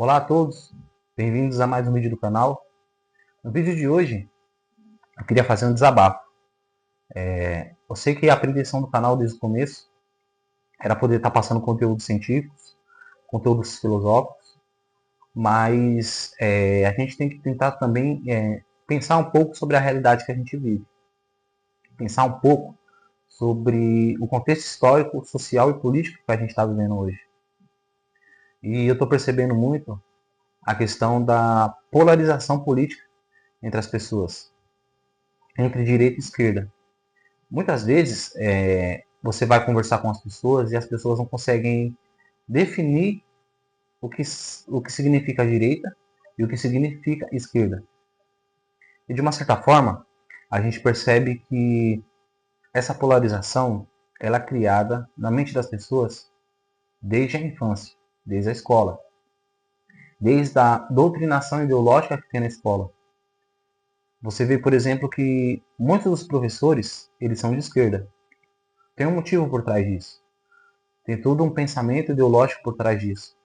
Olá a todos, bem-vindos a mais um vídeo do canal. No vídeo de hoje, eu queria fazer um desabafo. Eu sei que a pretensão do canal desde o começo era poder estar passando conteúdos científicos, conteúdos filosóficos, mas a gente tem que tentar também pensar um pouco sobre a realidade que a gente vive. Pensar um pouco sobre o contexto histórico, social e político que a gente está vivendo hoje. E eu estou percebendo muito a questão da polarização política entre as pessoas, entre direita e esquerda. Muitas vezes você vai conversar com as pessoas e as pessoas não conseguem definir o que, o que significa direita e o que significa esquerda. E de uma certa forma, a gente percebe que essa polarização ela é criada na mente das pessoas desde a infância, desde a escola, desde a doutrinação ideológica que tem na escola. Você vê, por exemplo, que muitos dos professores eles são de esquerda. Tem um motivo por trás disso. Tem todo um pensamento ideológico por trás disso.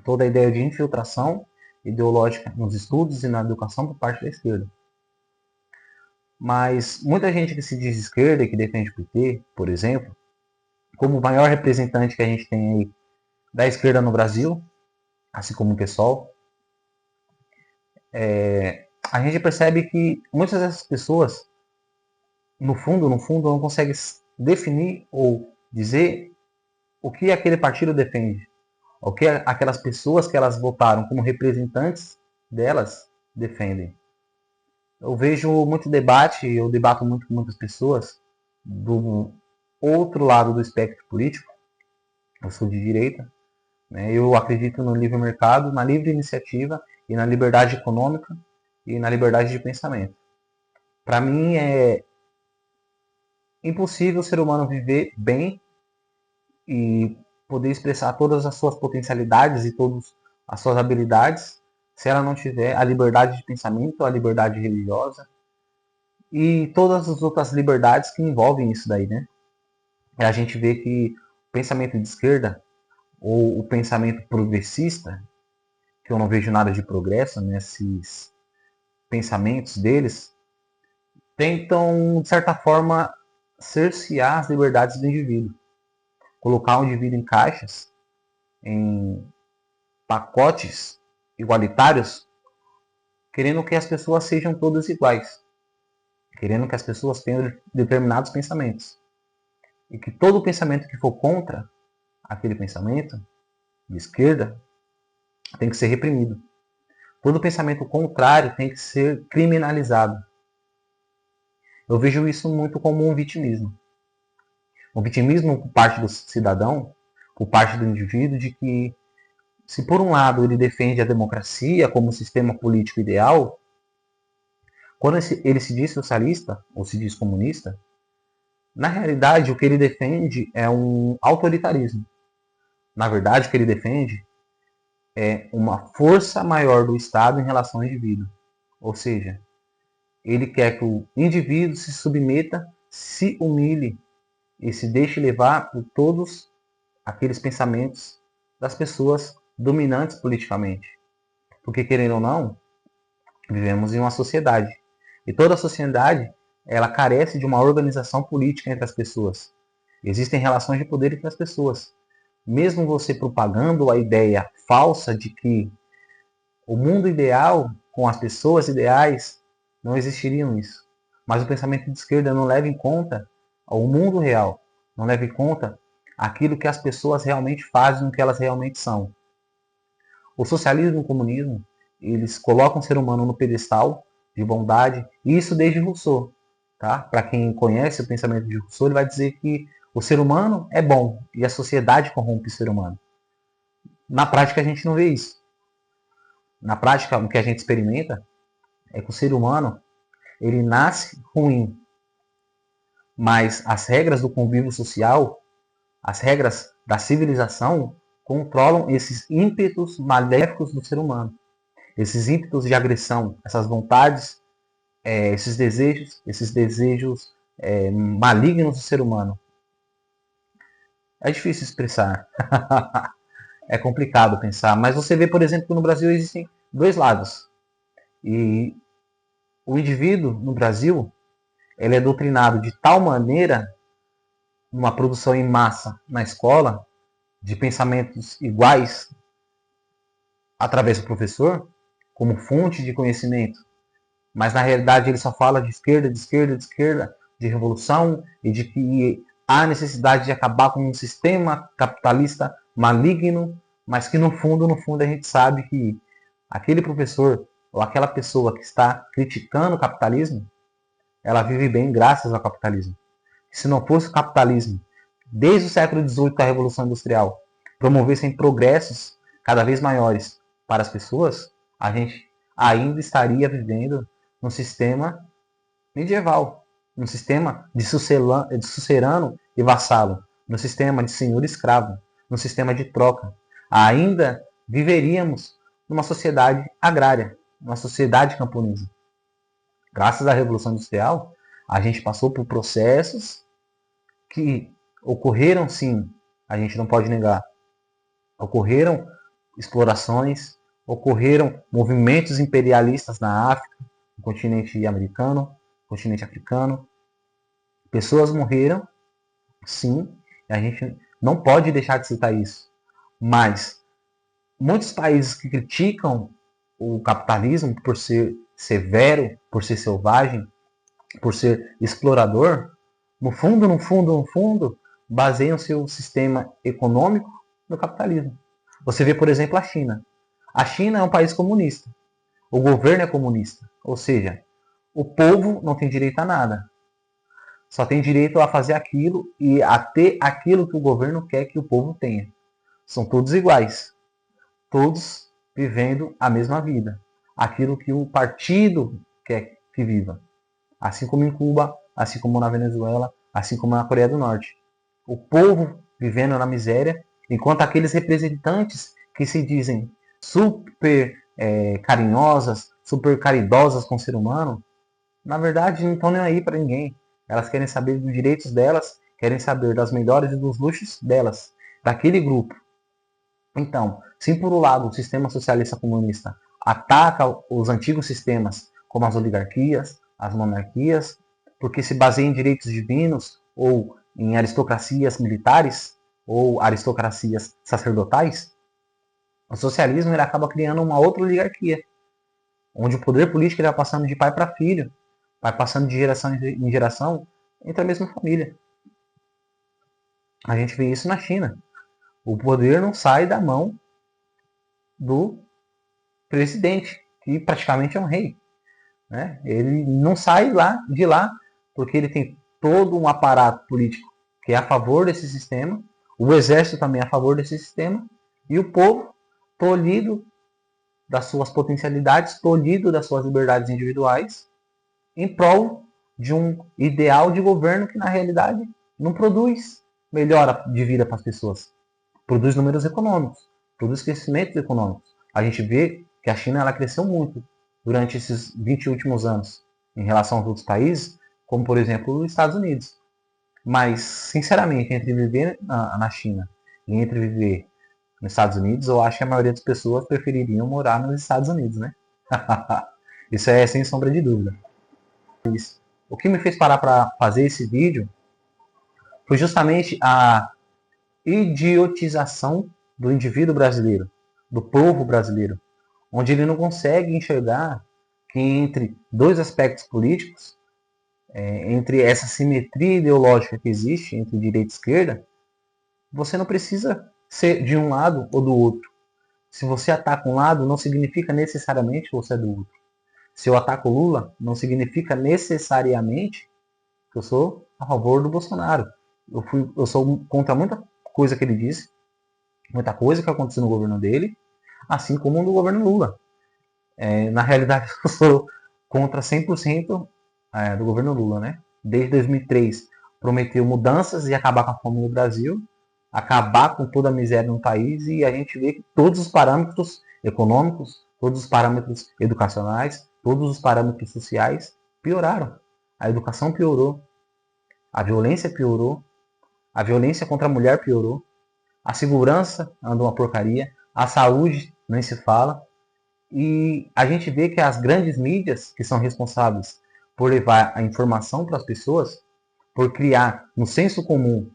Toda a ideia de infiltração ideológica nos estudos e na educação por parte da esquerda. Mas muita gente que se diz de esquerda e que defende o PT, por exemplo, como o maior representante que a gente tem aí da esquerda no Brasil, assim como o PSOL, a gente percebe que muitas dessas pessoas, no fundo, não conseguem definir ou dizer o que aquele partido defende. O que aquelas pessoas que elas votaram como representantes delas defendem. Eu vejo muito debate, eu debato muito com muitas pessoas do outro lado do espectro político. Eu sou de direita, né? Eu acredito no livre mercado, na livre iniciativa e na liberdade econômica e na liberdade de pensamento. Para mim é impossível o ser humano viver bem e poder expressar todas as suas potencialidades e todas as suas habilidades se ela não tiver a liberdade de pensamento, a liberdade religiosa e todas as outras liberdades que envolvem isso daí, né? A gente vê que o pensamento de esquerda ou o pensamento progressista, que eu não vejo nada de progresso nesses pensamentos deles, tentam, de certa forma, cercear as liberdades do indivíduo, colocar o indivíduo em caixas, em pacotes igualitários, querendo que as pessoas sejam todas iguais, querendo que as pessoas tenham determinados pensamentos. E que todo pensamento que for contra aquele pensamento de esquerda tem que ser reprimido. Todo pensamento contrário tem que ser criminalizado. Eu vejo isso muito como um vitimismo. Um vitimismo por parte do cidadão, por parte do indivíduo, de que se por um lado ele defende a democracia como sistema político ideal, quando ele se diz socialista ou se diz comunista, na realidade o que ele defende é um autoritarismo. Na verdade, o que ele defende é uma força maior do Estado em relação ao indivíduo. Ou seja, ele quer que o indivíduo se submeta, se humilhe e se deixe levar por todos aqueles pensamentos das pessoas dominantes politicamente. Porque, querendo ou não, vivemos em uma sociedade. E toda sociedade, ela carece de uma organização política entre as pessoas. Existem relações de poder entre as pessoas. Mesmo você propagando a ideia falsa de que o mundo ideal, com as pessoas ideais, não existiriam isso. Mas o pensamento de esquerda não leva em conta o mundo real, não leva em conta aquilo que as pessoas realmente fazem, o que elas realmente são. O socialismo e o comunismo, eles colocam o ser humano no pedestal de bondade, e isso desde Rousseau. Tá? Para quem conhece o pensamento de Rousseau, ele vai dizer que o ser humano é bom e a sociedade corrompe o ser humano. Na prática, a gente não vê isso. Na prática, o que a gente experimenta é que o ser humano ele nasce ruim, mas as regras do convívio social, as regras da civilização, controlam esses ímpetos maléficos do ser humano, esses ímpetos de agressão, essas vontades, esses desejos malignos do ser humano. É difícil expressar, é complicado pensar. Mas você vê, por exemplo, que no Brasil existem dois lados. E o indivíduo no Brasil, ele é doutrinado de tal maneira, numa produção em massa na escola, de pensamentos iguais através do professor, como fonte de conhecimento, mas na realidade ele só fala de esquerda, de esquerda, de esquerda, de revolução e de que há necessidade de acabar com um sistema capitalista maligno, mas que no fundo, a gente sabe que aquele professor ou aquela pessoa que está criticando o capitalismo, ela vive bem graças ao capitalismo. Se não fosse o capitalismo, desde o século XVIII, com a Revolução Industrial, promovessem progressos cada vez maiores para as pessoas, a gente ainda estaria vivendo num sistema medieval, num sistema de sucerano e vassalo, num sistema de senhor escravo, num sistema de troca. Ainda viveríamos numa sociedade agrária, numa sociedade camponesa. Graças à Revolução Industrial, a gente passou por processos que ocorreram, sim, a gente não pode negar. Ocorreram explorações, ocorreram movimentos imperialistas na África, no continente americano, no continente africano. Pessoas morreram, sim, e a gente não pode deixar de citar isso. Mas muitos países que criticam o capitalismo por ser severo, por ser selvagem, por ser explorador, no fundo, baseiam seu sistema econômico no capitalismo. Você vê, por exemplo, a China. A China é um país comunista. O governo é comunista. Ou seja, o povo não tem direito a nada. Só tem direito a fazer aquilo e a ter aquilo que o governo quer que o povo tenha. São todos iguais. Todos vivendo a mesma vida. Aquilo que o partido quer que viva. Assim como em Cuba, assim como na Venezuela, assim como na Coreia do Norte. O povo vivendo na miséria, enquanto aqueles representantes que se dizem super carinhosas, super caridosas com o ser humano, na verdade não estão nem aí para ninguém. Elas querem saber dos direitos delas, querem saber das melhores e dos luxos delas, daquele grupo. Então, se por um lado o sistema socialista comunista ataca os antigos sistemas, como as oligarquias, as monarquias, porque se baseia em direitos divinos ou em aristocracias militares ou aristocracias sacerdotais, o socialismo ele acaba criando uma outra oligarquia, onde o poder político ele vai passando de pai para filho, vai passando de geração em geração entre a mesma família. A gente vê isso na China. O poder não sai da mão do presidente, que praticamente é um rei. Né? Ele não sai de lá porque ele tem todo um aparato político que é a favor desse sistema, o exército também é a favor desse sistema, e o povo, tolhido das suas potencialidades, tolhido das suas liberdades individuais, em prol de um ideal de governo que na realidade não produz melhora de vida para as pessoas, produz números econômicos, produz crescimentos econômicos. A gente vê que a China ela cresceu muito durante esses 20 últimos anos em relação aos outros países, como por exemplo os Estados Unidos. Mas, sinceramente, entre viver na China e entre viver nos Estados Unidos, eu acho que a maioria das pessoas prefeririam morar nos Estados Unidos, né? Isso é sem sombra de dúvida. O que me fez parar para fazer esse vídeo foi justamente a idiotização do indivíduo brasileiro, do povo brasileiro, onde ele não consegue enxergar que entre dois aspectos políticos, entre essa simetria ideológica que existe entre direita e esquerda, você não precisa ser de um lado ou do outro. Se você ataca um lado, não significa necessariamente que você é do outro. Se eu ataco o Lula, não significa necessariamente que eu sou a favor do Bolsonaro. Eu sou contra muita coisa que ele disse, muita coisa que aconteceu no governo dele, assim como no governo Lula. Na realidade, eu sou contra 100% do governo Lula, né? Desde 2003, prometeu mudanças e acabar com a fome no Brasil, acabar com toda a miséria no país, e a gente vê que todos os parâmetros econômicos, todos os parâmetros educacionais, todos os parâmetros sociais pioraram. A educação piorou, a violência piorou, a violência contra a mulher piorou, A segurança anda uma porcaria. A saúde nem se fala. E a gente vê que as grandes mídias, que são responsáveis por levar a informação para as pessoas, por criar no senso comum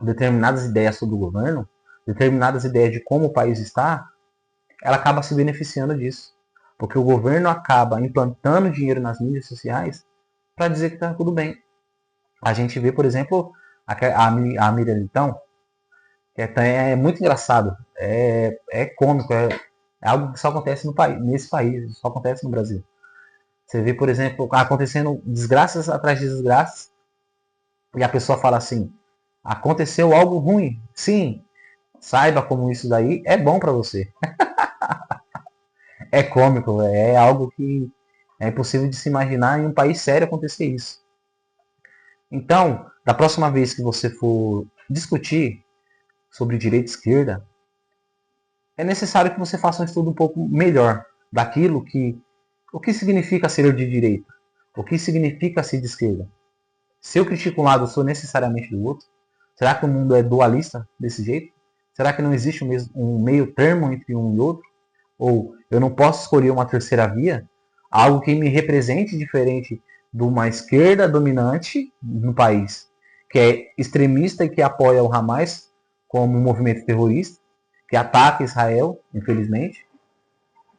determinadas ideias sobre o governo, determinadas ideias de como o país está, ela acaba se beneficiando disso. Porque o governo acaba implantando dinheiro nas mídias sociais para dizer que está tudo bem. A gente vê, por exemplo, a Miriam Leitão, que é muito engraçado, é cômico, é algo que só acontece no país, nesse país, só acontece no Brasil. Você vê, por exemplo, acontecendo desgraças atrás de desgraças, e a pessoa fala assim: aconteceu algo ruim. Sim, saiba como isso daí é bom para você. É cômico, é algo que é impossível de se imaginar em um país sério acontecer isso. Então, da próxima vez que você for discutir sobre direita e esquerda, é necessário que você faça um estudo um pouco melhor daquilo que o que significa ser de direita, o que significa ser de esquerda. Se eu critico um lado, eu sou necessariamente do outro? Será que o mundo é dualista desse jeito? Será que não existe um meio termo entre um e outro? Ou eu não posso escolher uma terceira via? Algo que me represente diferente de uma esquerda dominante no país, que é extremista e que apoia o Hamas como um movimento terrorista, que ataca Israel, infelizmente,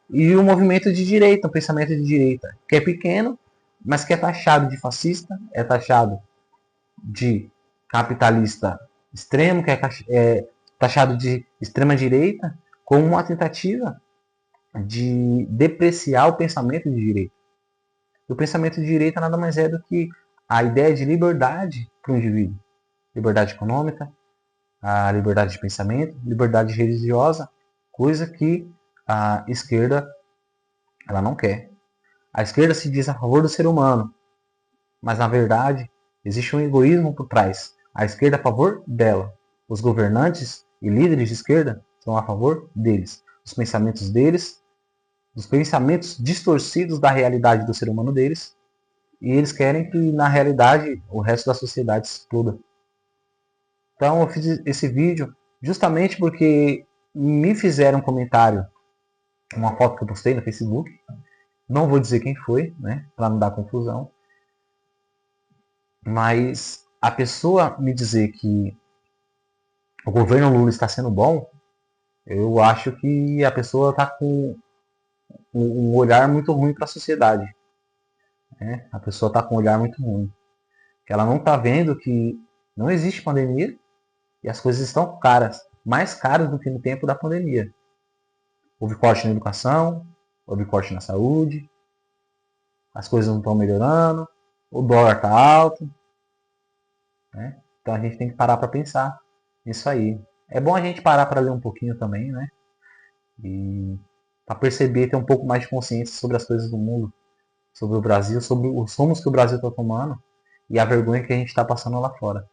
e o movimento de direita, o pensamento de direita, que é pequeno, mas que é taxado de fascista, é taxado de capitalista extremo, que é taxado de extrema direita, como uma tentativa de depreciar o pensamento de direita. E o pensamento de direita nada mais é do que a ideia de liberdade para o indivíduo. Liberdade econômica, a liberdade de pensamento, liberdade religiosa, coisa que a esquerda ela não quer. A esquerda se diz a favor do ser humano, mas na verdade existe um egoísmo por trás. A esquerda é a favor dela. Os governantes e líderes de esquerda são a favor deles. Os pensamentos deles, os pensamentos distorcidos da realidade do ser humano deles, e eles querem que na realidade o resto da sociedade exploda. Então eu fiz esse vídeo justamente porque me fizeram um comentário, uma foto que eu postei no Facebook. Não vou dizer quem foi, né, para não dar confusão. Mas a pessoa me dizer que o governo Lula está sendo bom, eu acho que a pessoa está com um olhar muito ruim para a sociedade. Né? A pessoa está com um olhar muito ruim. Que ela não está vendo que não existe pandemia e as coisas estão caras, mais caras do que no tempo da pandemia. Houve corte na educação, houve corte na saúde, as coisas não estão melhorando, o dólar está alto. Né? Então a gente tem que parar para pensar nisso aí. É bom a gente parar para ler um pouquinho também, né? E para perceber, ter um pouco mais de consciência sobre as coisas do mundo, sobre o Brasil, sobre os rumos que o Brasil está tomando e a vergonha que a gente está passando lá fora.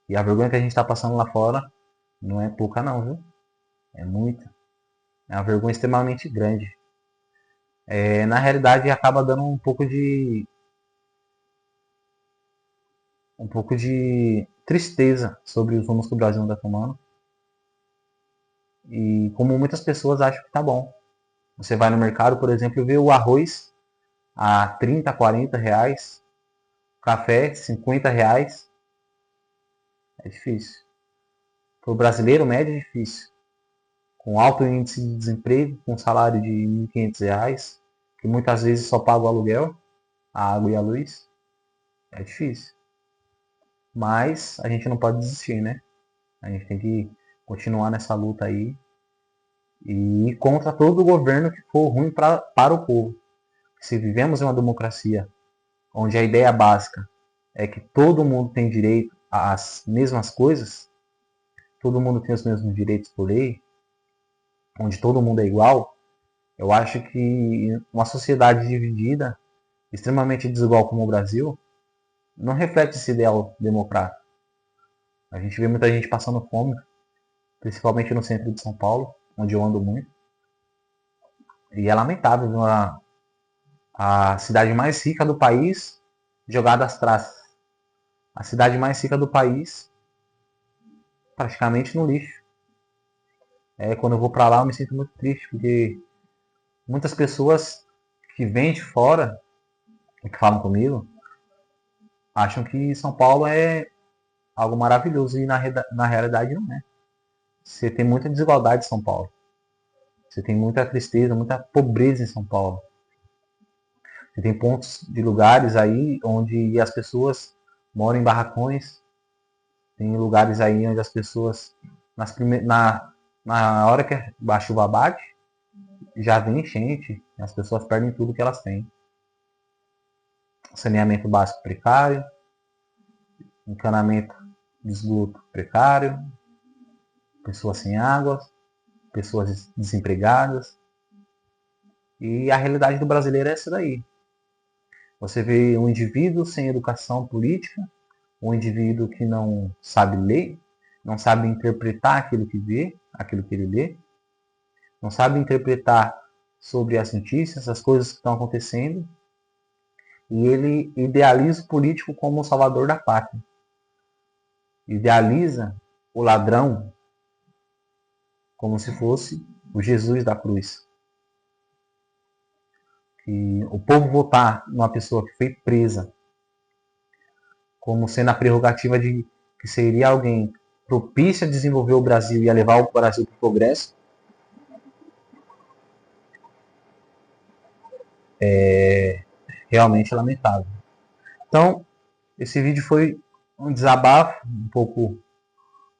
E a vergonha que a gente está passando lá fora não é pouca não, viu? É muita. É uma vergonha extremamente grande. Na realidade acaba dando um pouco de tristeza sobre os rumos que o Brasil está tomando. E como muitas pessoas acham que tá bom. Você vai no mercado, por exemplo, e vê o arroz a 30, 40 reais, café 50 reais. É difícil. Para o brasileiro médio é difícil. Com alto índice de desemprego, com salário de R$ 1.500, que muitas vezes só paga o aluguel, a água e a luz, é difícil. Mas a gente não pode desistir, né? A gente tem que continuar nessa luta aí e ir contra todo o governo que for ruim para o povo. Se vivemos em uma democracia onde a ideia básica é que todo mundo tem direito às mesmas coisas, todo mundo tem os mesmos direitos por lei, onde todo mundo é igual, eu acho que uma sociedade dividida, extremamente desigual como o Brasil, não reflete esse ideal democrático. A gente vê muita gente passando fome, principalmente no centro de São Paulo, onde eu ando muito. E é lamentável ver a cidade mais rica do país jogada às traças. A cidade mais rica do país praticamente no lixo. Quando eu vou para lá eu me sinto muito triste, porque muitas pessoas que vêm de fora e que falam comigo acham que São Paulo é algo maravilhoso e na realidade não é. Você tem muita desigualdade em São Paulo. Você tem muita tristeza, muita pobreza em São Paulo. Você tem pontos de lugares aí onde as pessoas moram em barracões. Tem lugares aí onde as pessoas, na hora que a chuva bate, já vem enchente. As pessoas perdem tudo que elas têm. Saneamento básico precário, encanamento de esgoto precário, pessoas sem água, pessoas desempregadas. E a realidade do brasileiro é essa daí. Você vê um indivíduo sem educação política, um indivíduo que não sabe ler, não sabe interpretar aquilo que vê, aquilo que ele lê, não sabe interpretar sobre as notícias, as coisas que estão acontecendo, e ele idealiza o político como o salvador da pátria. Idealiza o ladrão como se fosse o Jesus da cruz. E o povo votar numa pessoa que foi presa como sendo a prerrogativa de que seria alguém propício a desenvolver o Brasil e a levar o Brasil para o progresso, é realmente lamentável. Então, esse vídeo foi um desabafo, um pouco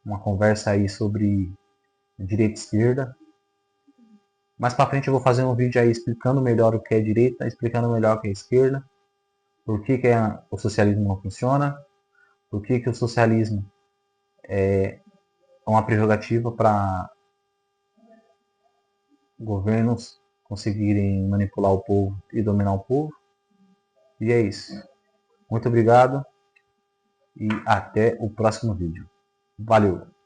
uma conversa aí sobre direita e esquerda. Mais para frente eu vou fazer um vídeo aí explicando melhor o que é direita, explicando melhor o que é esquerda, por que o socialismo não funciona, por que o socialismo é uma prerrogativa para governos conseguirem manipular o povo e dominar o povo. E é isso. Muito obrigado e até o próximo vídeo. Valeu!